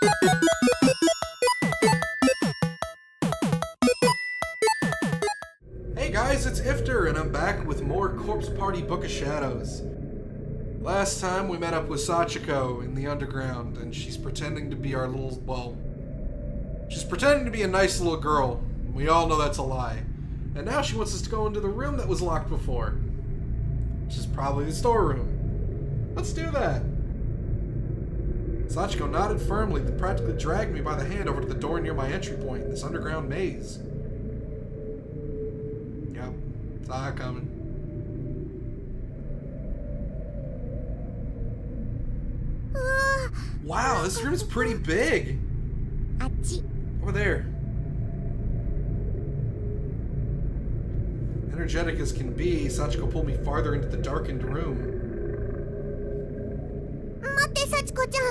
Hey guys, it's Ifter, and I'm back with more Corpse Party Book of Shadows. Last time we met up with Sachiko in the underground, and she's pretending to be our little, well, she's pretending to be a nice little girl. We all know that's a lie. And now she wants us to go into the room that was locked before, which is probably the storeroom. Let's do that. Sachiko nodded firmly, then practically dragged me by the hand over to the door near my entry point in this underground maze. Yep, saw it coming. Wow, this room's pretty big. Over there. Energetic as can be, Sachiko pulled me farther into the darkened room.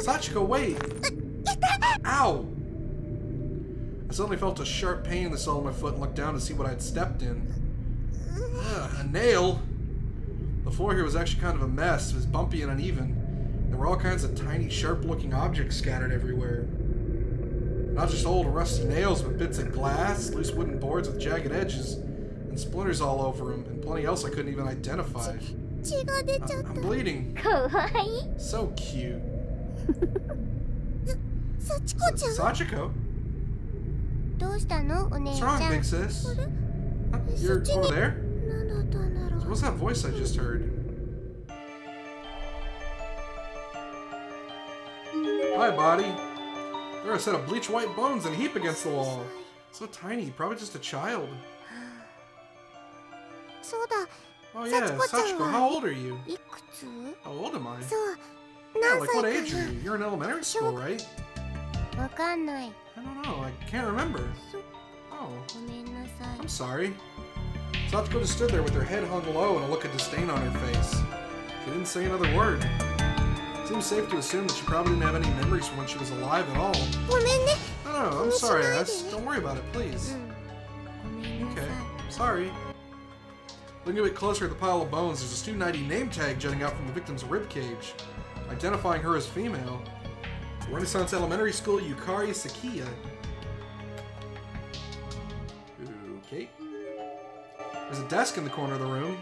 Sachiko, wait! Ow! I suddenly felt a sharp pain in the sole of my foot and looked down to see what I'd stepped in. A nail? The floor here was actually kind of a mess. It was bumpy and uneven. There were all kinds of tiny, sharp-looking objects scattered everywhere. Not just old, rusty nails, but bits of glass, loose wooden boards with jagged edges, and splinters all over them, and plenty else I couldn't even identify. I'm bleeding. So cute. Sachiko? What's wrong, big sis? Huh? You're over there? So what's that voice I just heard? Hi, body. There are a set of bleach white bones in a heap against the wall. So tiny, probably just a child. Oh yeah, Sachiko, how old are you? How old am I? Yeah, like what age are you? You're in elementary school, right? I don't know, I can't remember. Oh, I'm sorry. Sachiko just stood there with her head hung low and a look of disdain on her face. She didn't say another word. It seems safe to assume that she probably didn't have any memories from when she was alive at all. No, I'm sorry, Ass. Don't worry about it, please. Okay, sorry. Looking a bit closer at the pile of bones, there's a student ID name tag jutting out from the victim's ribcage, identifying her as female. Renaissance Elementary School, Yukari Sakiya. Okay. There's a desk in the corner of the room.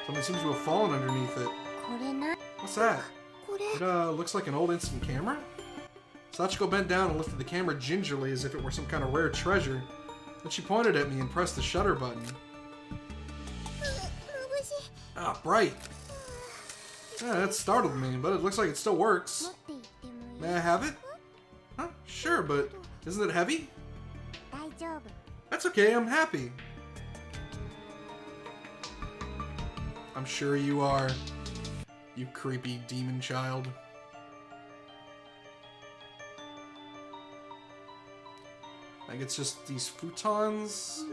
Something seems to have fallen underneath it. What's that? It looks like an old instant camera? Sachiko bent down and lifted the camera gingerly as if it were some kind of rare treasure. Then she pointed at me and pressed the shutter button. Ah, bright. Yeah, that startled me, but it looks like it still works. May I have it? Huh? Sure, but isn't it heavy? That's okay, I'm happy. I'm sure you are, you creepy demon child. I think it's just these futons.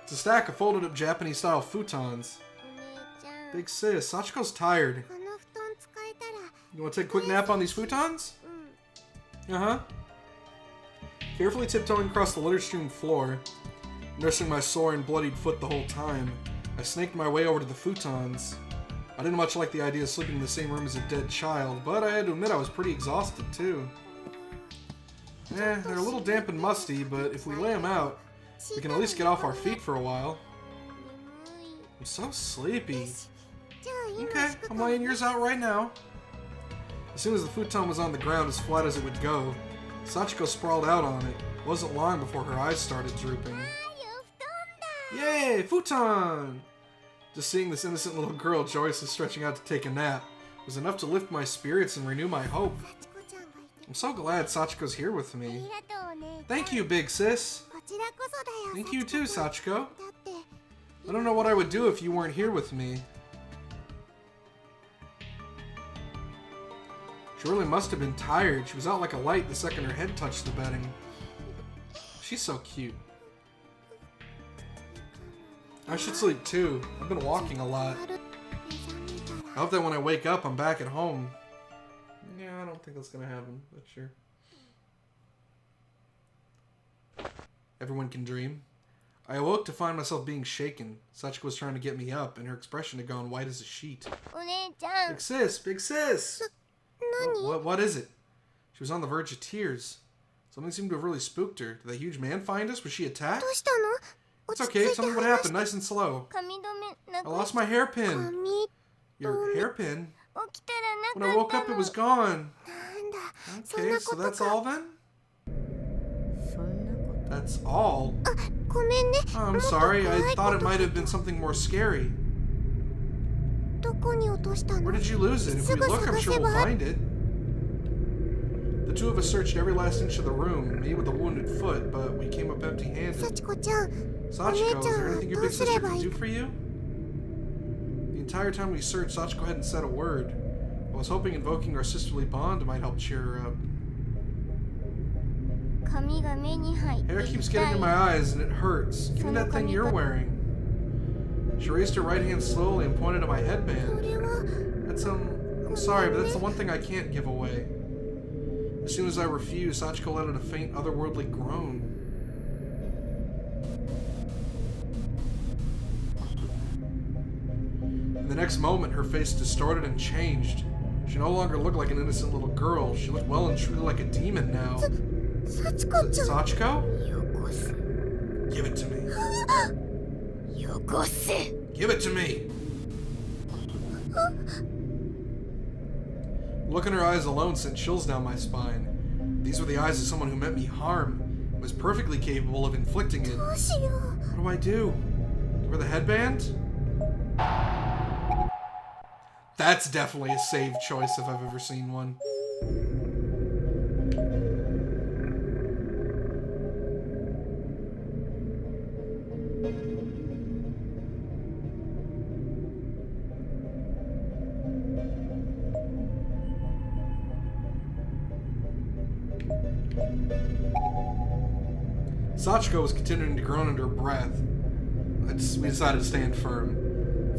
It's a stack of folded up Japanese style futons. Big sis, Sachiko's tired. You want to take a quick nap on these futons? Uh-huh. Carefully tiptoeing across the litter-strewn floor, nursing my sore and bloodied foot the whole time, I snaked my way over to the futons. I didn't much like the idea of sleeping in the same room as a dead child, but I had to admit I was pretty exhausted too. They're a little damp and musty, but if we lay them out, we can at least get off our feet for a while. I'm so sleepy. Okay, I'm laying yours out right now. As soon as the futon was on the ground as flat as it would go, Sachiko sprawled out on it. It wasn't long before her eyes started drooping. Yay, futon! Just seeing this innocent little girl joyously stretching out to take a nap was enough to lift my spirits and renew my hope. I'm so glad Sachiko's here with me. Thank you, big sis. Thank you too, Sachiko. I don't know what I would do if you weren't here with me. She really must have been tired. She was out like a light the second her head touched the bedding. She's so cute. I should sleep too. I've been walking a lot. I hope that when I wake up, I'm back at home. Yeah, I don't think that's gonna happen, but sure. Everyone can dream. I awoke to find myself being shaken. Sachiko was trying to get me up, and her expression had gone white as a sheet. Big sis! Big sis! What is it? She was on the verge of tears. Something seemed to have really spooked her. Did that huge man find us? Was she attacked? It's okay, tell me what happened, nice and slow. I lost my hairpin. Your hairpin? When I woke up, it was gone. Okay, so that's all then? That's all? Oh, I'm sorry, I thought it might have been something more scary. Where did you lose it? If we look, I'm sure we'll find it. The two of us searched every last inch of the room, me with a wounded foot, but we came up empty-handed. Sachiko, is there anything your big sister can do for you? The entire time we searched, Sachiko hadn't said a word. I was hoping invoking our sisterly bond might help cheer her up. Hair keeps getting in my eyes and it hurts. Give me that thing you're wearing. She raised her right hand slowly and pointed to my headband. That's I'm sorry, but that's the one thing I can't give away. As soon as I refused, Sachiko let out a faint, otherworldly groan. In the next moment, her face distorted and changed. She no longer looked like an innocent little girl. She looked well and truly like a demon now. Sachiko? Give it to me. Give it to me. Look in her eyes alone sent chills down my spine. These were the eyes of someone who meant me harm, and was perfectly capable of inflicting it. What do I do? Give her the headband? That's definitely a saved choice if I've ever seen one. Sachiko was continuing to groan under her breath. We decided to stand firm.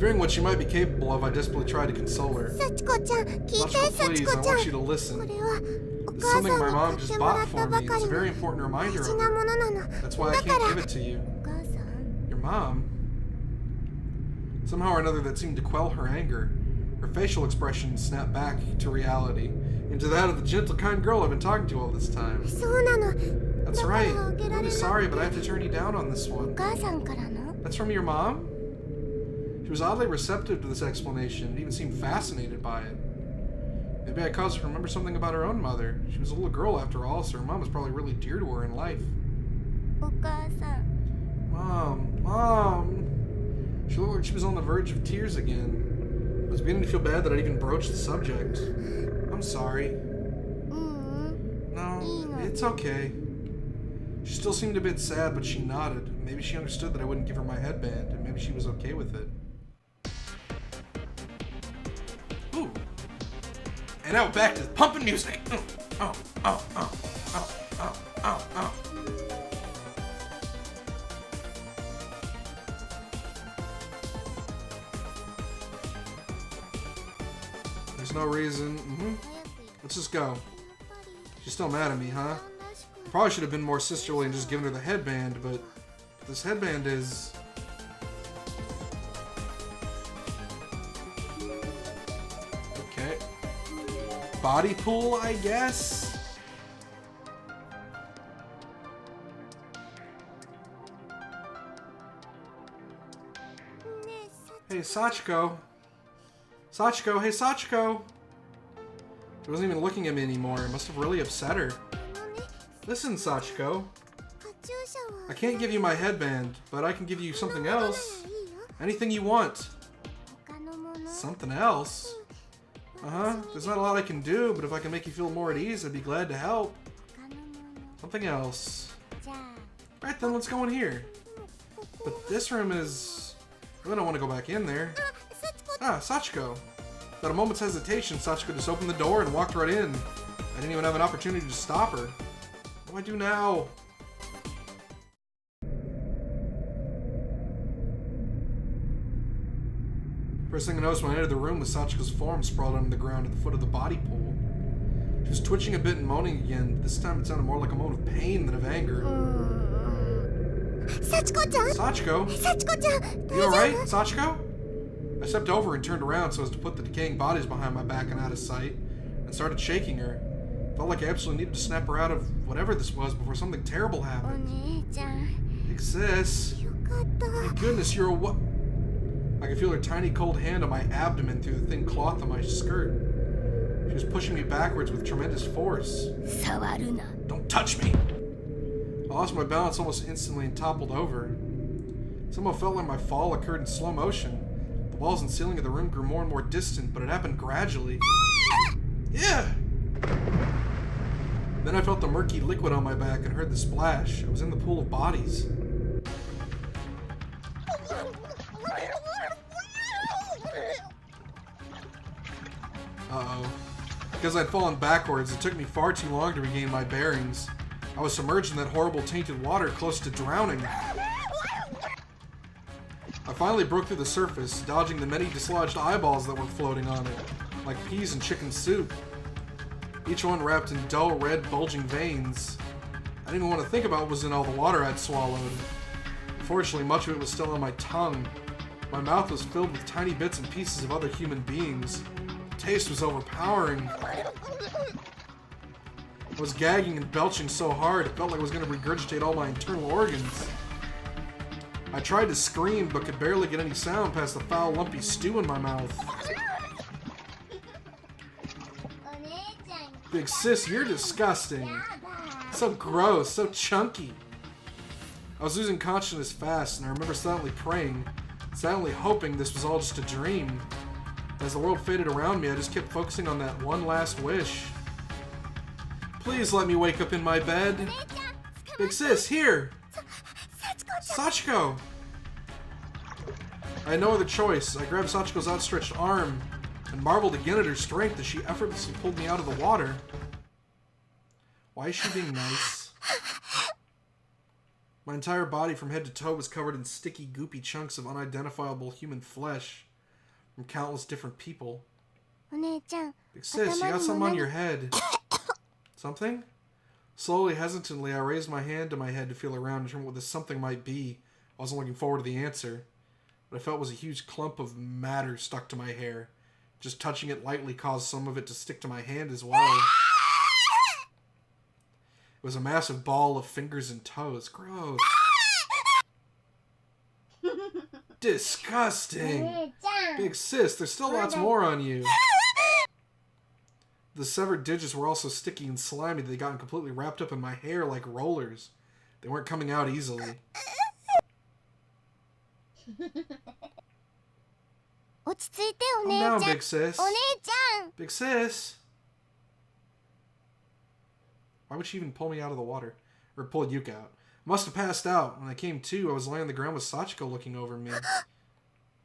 Fearing what she might be capable of, I desperately tried to console her. Sachiko, please, I want you to listen. This is something my mom just bought for me. It's a very important reminder of her. That's why I can't give it to you. Your mom? Somehow or another that seemed to quell her anger. Her facial expression snapped back to reality, into that of the gentle, kind girl I've been talking to all this time. That's right. I'm really sorry, but I have to turn you down on this one. That's from your mom? She was oddly receptive to this explanation and even seemed fascinated by it. Maybe I caused her to remember something about her own mother. She was a little girl after all, so her mom was probably really dear to her in life. Mom. She looked like she was on the verge of tears again. I was beginning to feel bad that I'd even broached the subject. I'm sorry. No, it's okay. She still seemed a bit sad, but she nodded. Maybe she understood that I wouldn't give her my headband, and maybe she was okay with it. Ooh. And now back to the pumping music. Oh. There's no reason. Let's just go. She's still mad at me, huh? Probably should have been more sisterly and just given her the headband, but this headband is... Okay. Body pool, I guess? Hey, Sachiko. Sachiko, hey, Sachiko. She wasn't even looking at me anymore. It must have really upset her. Listen, Sachiko. I can't give you my headband, but I can give you something else. Anything you want. Something else? There's not a lot I can do, but if I can make you feel more at ease, I'd be glad to help. Something else. Alright then, let's go in here. But this room is... I really don't want to go back in there. Ah, Sachiko. Without a moment's hesitation, Sachiko just opened the door and walked right in. I didn't even have an opportunity to stop her. What do I do now? First thing I noticed when I entered the room was Sachiko's form sprawled on the ground at the foot of the body pool. She was twitching a bit and moaning again, but this time it sounded more like a moan of pain than of anger. Sachiko-chan! Sachiko? Sachiko-chan! You alright, Sachiko? I stepped over and turned around so as to put the decaying bodies behind my back and out of sight, and started shaking her. Felt like I absolutely needed to snap her out of whatever this was before something terrible happened. Big sis. Thank goodness you're a what? I could feel her tiny cold hand on my abdomen through the thin cloth of my skirt. She was pushing me backwards with tremendous force. Don't touch me! I lost my balance almost instantly and toppled over. Somehow felt like my fall occurred in slow motion. The walls and ceiling of the room grew more and more distant, but it happened gradually. Yeah! Then I felt the murky liquid on my back and heard the splash. I was in the pool of bodies. Uh-oh. Because I'd fallen backwards, it took me far too long to regain my bearings. I was submerged in that horrible tainted water, close to drowning. I finally broke through the surface, dodging the many dislodged eyeballs that were floating on it, like peas in chicken soup. Each one wrapped in dull red, bulging veins. I didn't even want to think about what was in all the water I'd swallowed. Unfortunately, much of it was still on my tongue. My mouth was filled with tiny bits and pieces of other human beings. The taste was overpowering. I was gagging and belching so hard, it felt like I was going to regurgitate all my internal organs. I tried to scream, but could barely get any sound past the foul, lumpy stew in my mouth. Big sis, you're disgusting. So gross, so chunky. I was losing consciousness fast, and I remember silently praying, silently hoping this was all just a dream. As the world faded around me, I just kept focusing on that one last wish. Please let me wake up in my bed. Big sis, here! Sachiko! I had no other choice. I grabbed Sachiko's outstretched arm and marveled again at her strength as she effortlessly pulled me out of the water. Why is she being nice? My entire body from head to toe was covered in sticky, goopy chunks of unidentifiable human flesh from countless different people. Big sis, you got something on your head. Something? Slowly, hesitantly, I raised my hand to my head to feel around and determine what this something might be. I wasn't looking forward to the answer. What I felt was a huge clump of matter stuck to my hair. Just touching it lightly caused some of it to stick to my hand as well. It was a massive ball of fingers and toes. Gross. Disgusting. Big sis, there's still lots more on you. The severed digits were also sticky and slimy. They got completely wrapped up in my hair like rollers. They weren't coming out easily. Calm down, big sis. Big sis. Why would she even pull me out of the water? Or pull Yuka out? I must have passed out. When I came to, I was laying on the ground with Sachiko looking over me.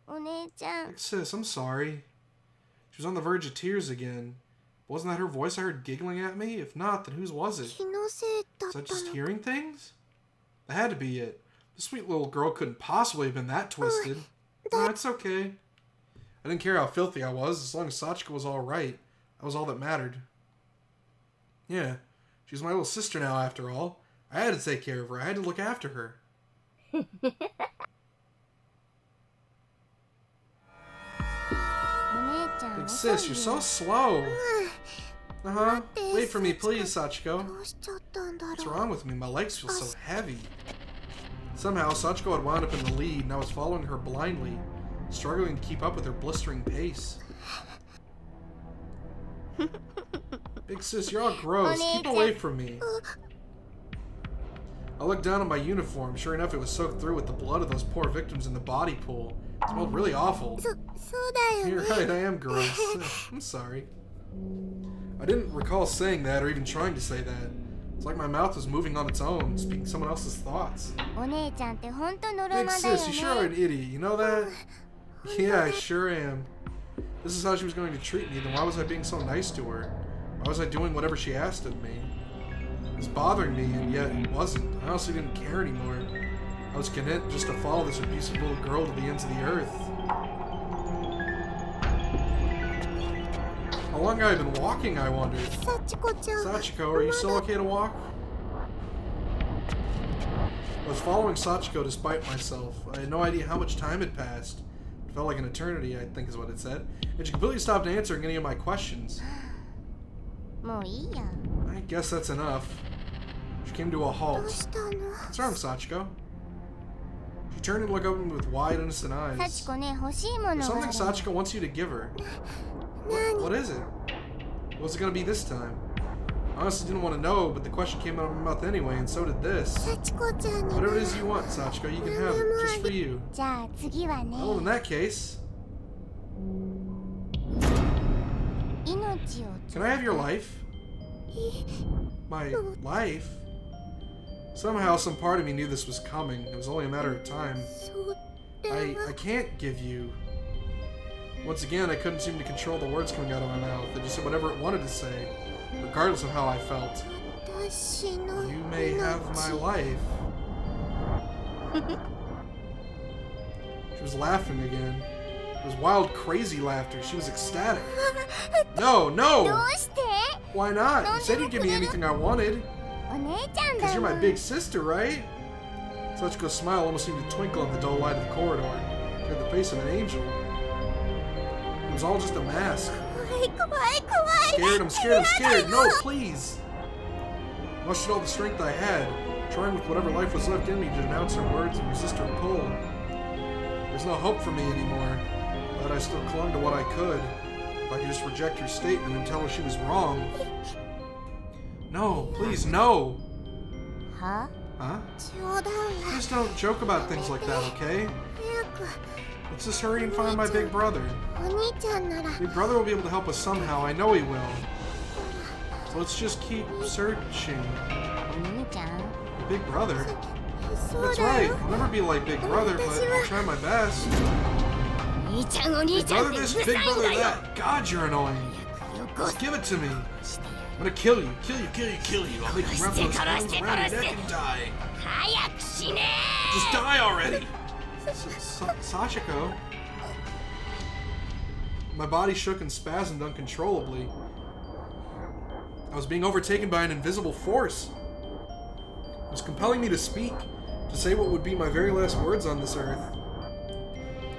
Big sis, I'm sorry. She was on the verge of tears again. Wasn't that her voice I heard giggling at me? If not, then whose was it? Was I just hearing things? That had to be it. The sweet little girl couldn't possibly have been that twisted. No, it's okay. I didn't care how filthy I was, as long as Sachiko was alright. That was all that mattered. Yeah, she's my little sister now, after all. I had to take care of her. I had to look after her. Big sis, you're so slow. Uh-huh. Wait for me, please, Sachiko. What's wrong with me? My legs feel so heavy. Somehow, Sachiko had wound up in the lead, and I was following her blindly, struggling to keep up with her blistering pace. Big sis, you're all gross. Keep away from me. I looked down at my uniform. Sure enough, it was soaked through with the blood of those poor victims in the body pool. It smelled really awful. You're right, I am gross. I'm sorry. I didn't recall saying that or even trying to say that. It's like my mouth was moving on its own, speaking someone else's thoughts. Big sis, you sure are an idiot, you know that? Yeah, I sure am. This is how she was going to treat me, then why was I being so nice to her? Why was I doing whatever she asked of me? It was bothering me, and yet it wasn't. I honestly didn't care anymore. I was content just to follow this abusive little girl to the ends of the earth. How long have I been walking, I wondered? Sachiko, are you still okay to walk? I was following Sachiko despite myself. I had no idea how much time had passed. It felt like an eternity, I think is what it said. And she completely stopped answering any of my questions. I I guess that's enough. She came to a halt. What's wrong, Sachiko? She turned and looked up at me with wide, innocent eyes. There's something Sachiko wants you to give her. What is it? What's it gonna be this time? I honestly didn't want to know, but the question came out of my mouth anyway, and so did this. Whatever it is you want, Sachiko, you can have it, just for you. Well, in that case... Can I have your life? My life? Somehow, some part of me knew this was coming. It was only a matter of time. I can't give you... Once again, I couldn't seem to control the words coming out of my mouth. It just said whatever it wanted to say, regardless of how I felt. You may have my life. She was laughing again. It was wild, crazy laughter. She was ecstatic. No, no! Why not? You said you'd give me anything I wanted. Because you're my big sister, right? Sachiko's smile almost seemed to twinkle in the dull light of the corridor. She had the face of an angel. It was all just a mask. I'm scared. No, please. I mustered all the strength I had, trying with whatever life was left in me to denounce her words and resist her pull. There's no hope for me anymore, but I still clung to what I could. If I could just reject her statement and tell her she was wrong. No, please, no! Huh? Just don't joke about things like that, okay? Let's just hurry and find my big brother. Big brother will be able to help us somehow, I know he will. So let's just keep searching. Big brother? That's right, I'll never be like Big Brother, but I'll try my best. Big brother this, big brother that. God, you're annoying. Just give it to me. I'm gonna kill you. I'll make you wrap those things around your neck and die. Just die already. Sachiko. My body shook and spasmed uncontrollably. I was being overtaken by an invisible force. It was compelling me to speak, to say what would be my very last words on this earth.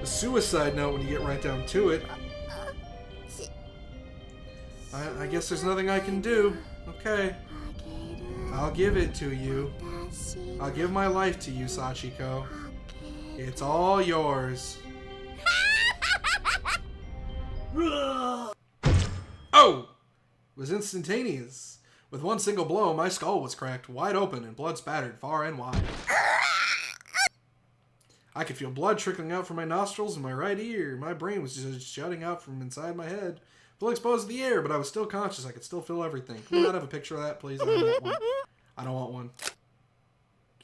A suicide note when you get right down to it. I guess there's nothing I can do. Okay. I'll give it to you. I'll give my life to you, Sachiko. It's all yours. Oh! It was instantaneous. With one single blow, my skull was cracked wide open and blood spattered far and wide. I could feel blood trickling out from my nostrils and my right ear. My brain was just shutting out from inside my head. Fully exposed to the air, but I was still conscious. I could still feel everything. Can we not have a picture of that, please? I don't want one. I don't want one.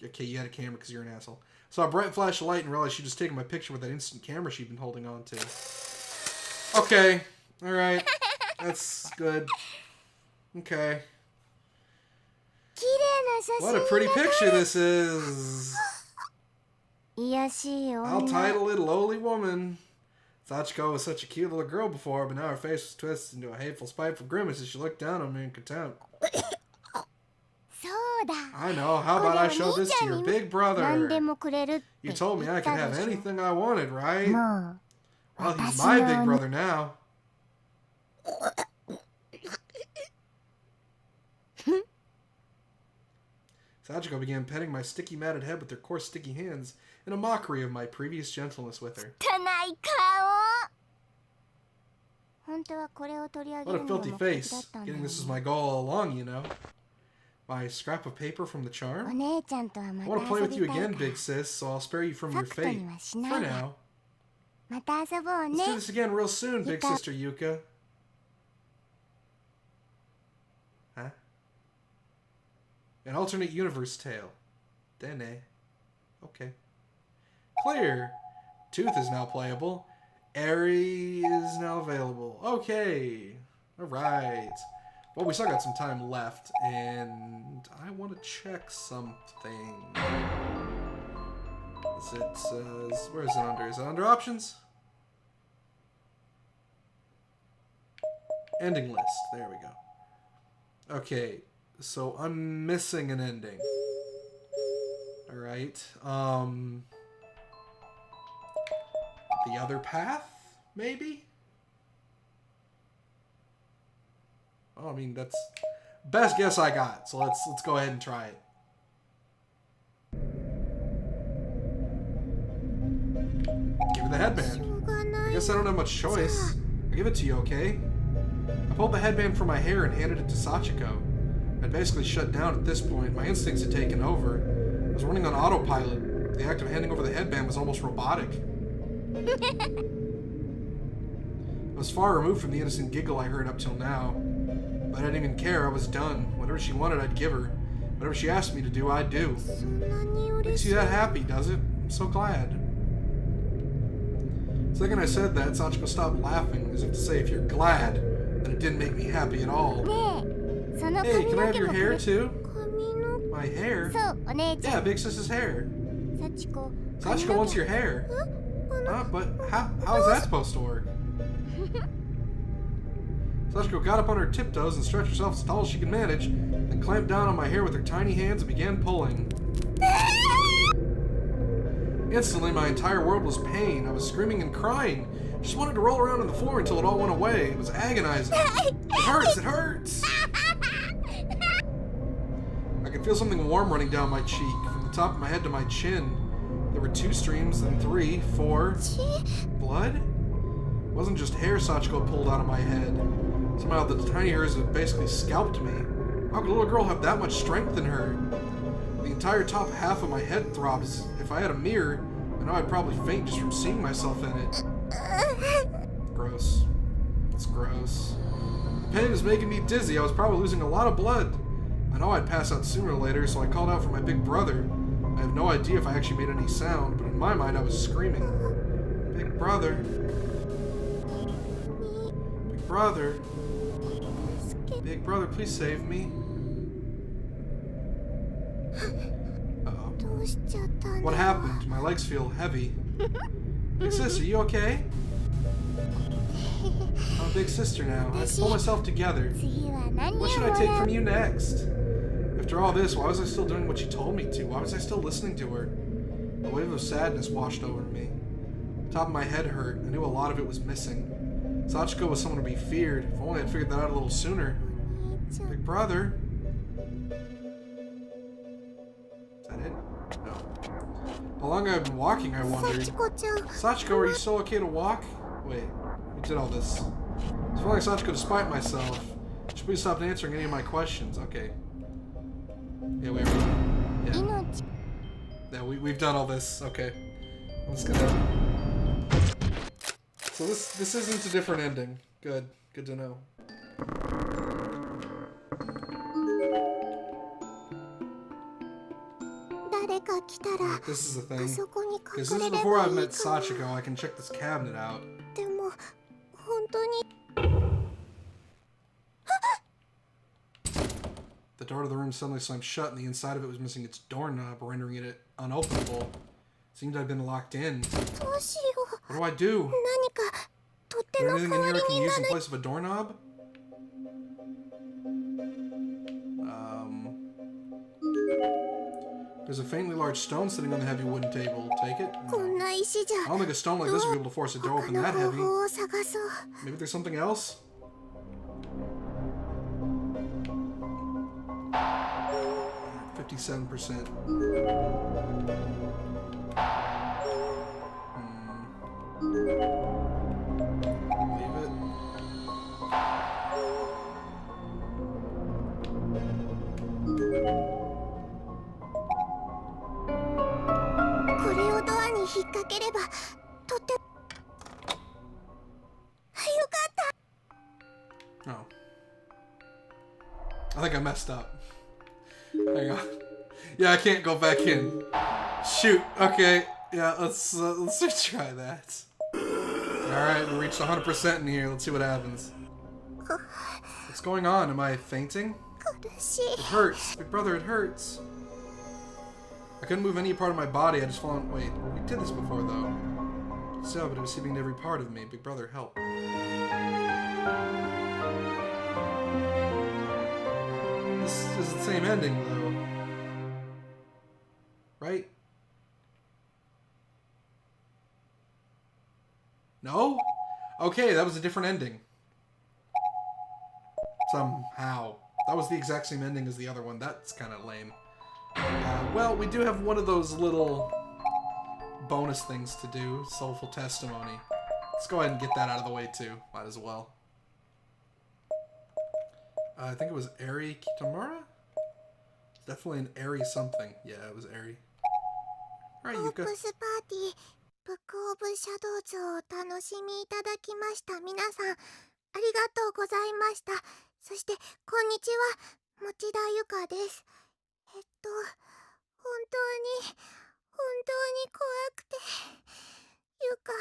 Okay, you had a camera because you're an asshole. Saw a bright flash of light and realized she'd just taken my picture with that instant camera she'd been holding on to. Okay. Alright. That's good. Okay. What a pretty picture this is. I'll title it Lowly Woman. Sachiko was such a cute little girl before, but now her face was twisted into a hateful, spiteful grimace as she looked down on me in contempt. I know. How about I show this to your big brother? You told me I could have anything I wanted, right? Well, he's my big brother now. Sachiko began petting my sticky, matted head with her coarse, sticky hands in a mockery of my previous gentleness with her. What a filthy face. Getting this was my goal all along, you know. My scrap of paper from the charm? I want to play with you again, big sis, so I'll spare you from your fate. For now. Let's do this again real soon, big sister Yuka. Huh? An alternate universe tale. Dene. Okay. Clear. Tooth is now playable. Airy is now available. Okay. Alright. Well, we still got some time left, and I want to check something. Is it, where is it under? Is it under options? Ending list. There we go. Okay. So, I'm missing an ending. Alright. The other path? Maybe? Oh, I mean, that's Best guess I got. So let's go ahead and try it. Give her the headband. I guess I don't have much choice. I'll give it to you, okay? I pulled the headband from my hair and handed it to Sachiko. I'd basically shut down at this point. My instincts had taken over. I was running on autopilot. The act of handing over the headband was almost robotic. I was far removed from the innocent giggle I heard up till now. But I didn't even care. I was done. Whatever she wanted, I'd give her. Whatever she asked me to do, I'd do. Makes you that happy, does it? I'm so glad. The second I said that, Sachiko stopped laughing, as if to say, if you're glad, then it didn't make me happy at all. Hey, can I have your hair too? My hair? Yeah, Big Sis's hair. Sachiko wants your hair. But how's that supposed to work? Sachiko got up on her tiptoes and stretched herself as tall as she could manage, then clamped down on my hair with her tiny hands and began pulling. Instantly, my entire world was pain. I was screaming and crying. I just wanted to roll around on the floor until it all went away. It was agonizing. It hurts, it hurts! I could feel something warm running down my cheek, from the top of my head to my chin. There were 2 streams, then 3, 4... Blood? It wasn't just hair Sachiko pulled out of my head. Somehow the tiny hairs had basically scalped me. How could a little girl have that much strength in her? The entire top half of my head throbs. If I had a mirror, I know I'd probably faint just from seeing myself in it. Gross. It's gross. The pain was making me dizzy. I was probably losing a lot of blood. I know I'd pass out sooner or later, so I called out for my big brother. I have no idea if I actually made any sound, but in my mind I was screaming. Big brother. Big brother. Big brother, please save me. Uh-oh. What happened? My legs feel heavy. Big sis, are you okay? I'm a big sister now. I have to pull myself together. What should I take from you next? After all this, why was I still doing what she told me to? Why was I still listening to her? A wave of sadness washed over me. The top of my head hurt. I knew a lot of it was missing. Sachiko was someone to be feared. If only I'd figured that out a little sooner. Big brother. Is that it? No. How long have I been walking, I wondered. Sachiko, are you still okay to walk? Wait, we did all this. It's feeling like Sachiko despite myself. Should we stop answering any of my questions? Okay. Yeah, wait. Yeah. Yeah, we've done all this. Okay. I'm just gonna... So this isn't a different ending. Good. Good to know. This is the thing. Because this is before I've met Sachiko, I can check this cabinet out. The door to the room suddenly slammed shut, and the inside of it was missing its doorknob, rendering it unopenable. Seemed I'd been locked in. What do I do? Is there anything in here I can use in place of a doorknob? There's a faintly large stone sitting on the heavy wooden table. Take it? No. I don't think a stone like this would be able to force a door open that heavy. Maybe there's something else? 57%. Leave it. Oh. I think I messed up. Hang on. Yeah, I can't go back in. Shoot. Okay. Yeah, let's retry that. Alright, we reached 100% in here. Let's see what happens. What's going on? Am I fainting? It hurts. Big brother, it hurts. I couldn't move any part of my body. I just fallen. Wait, we did this before, though. So, but it was seeping into every part of me. Big brother, help. This is the same ending, though. Right? No? Okay, that was a different ending. Somehow. That was the exact same ending as the other one. That's kind of lame. Well, we do have one of those little bonus things to do. Soulful Testimony. Let's go ahead and get that out of the way, too. Might as well. I think it was Eri Kitamura? It's definitely an Eri something. Yeah, it was Eri. Alright, Yuka. ブックオブシャドウズをお楽しみいただきました皆さん、ありがとうございました。そしてこんにちは、持田ゆかです。本当に怖くて、ゆか、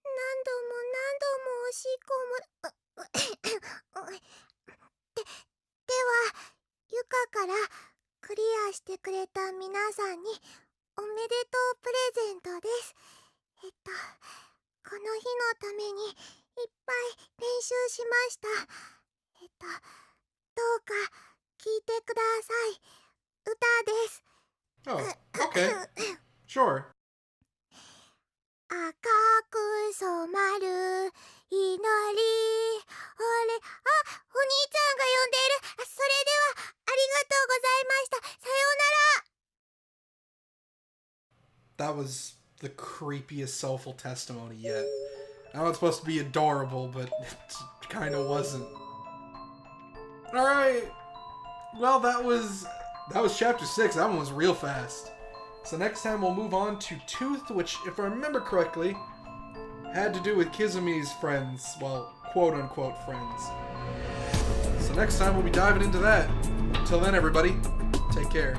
何度もおしっこもでは、ゆかからクリアしてくれた皆さんにおめでとうプレゼントです。この日のためにいっぱい練習しました。どうか聴いてください。歌です。Oh, okay. Sure. 赤く染まる祈り。お兄ちゃんが呼んでいる。それではありがとうございました。さようなら。That was the creepiest soulful testimony yet. I know it's supposed to be adorable, but it kind of wasn't. Alright. Well, that was chapter 6. That one was real fast. So next time we'll move on to Tooth, which, if I remember correctly, had to do with Kizumi's friends. Well, quote-unquote friends. So next time we'll be diving into that. Until then, everybody, take care.